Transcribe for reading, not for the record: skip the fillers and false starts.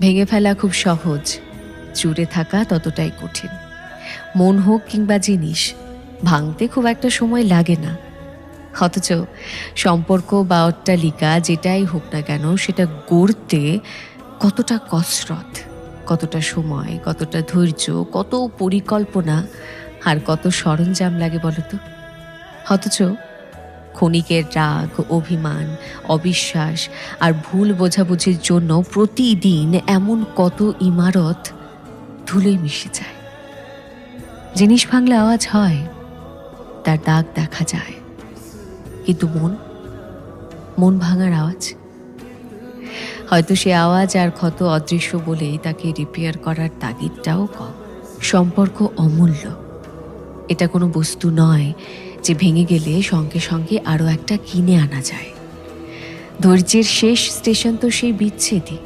ভেঙে ফেলা খুব সহজ, জুড়ে থাকা ততটাই কঠিন। মন হোক কিংবা জিনিস, ভাঙতে খুব একটা সময় লাগে না। অথচ সম্পর্ক বা অট্টালিকা যেটাই হোক না কেন, সেটা গড়তে কতটা কসরত, কতটা সময়, কতটা ধৈর্য, কত পরিকল্পনা আর কত সরঞ্জাম লাগে বলতো। অথচ ক্ষণিকের রাগ, অভিমান, অবিশ্বাস আর ভুল বোঝাবুঝির জন্য প্রতিদিন এমন কত ইমারত ধুলোয় মিশে যায়। জিনিস ভাঙলে আওয়াজ হয়, তার দাগ দেখা যায়, কিন্তু মন ভাঙার আওয়াজ, হয়তো সে আওয়াজ আর ক্ষত অদৃশ্য বলেই তাকে রিপেয়ার করার তাগিদটাও কম। সম্পর্ক অমূল্য, এটা কোনো বস্তু নয় যে ভেঙে গেলে সঙ্গে সঙ্গে আরও একটা কিনে আনা যায়। ধৈর্যের শেষ স্টেশন তো সেই বিচ্ছেদই।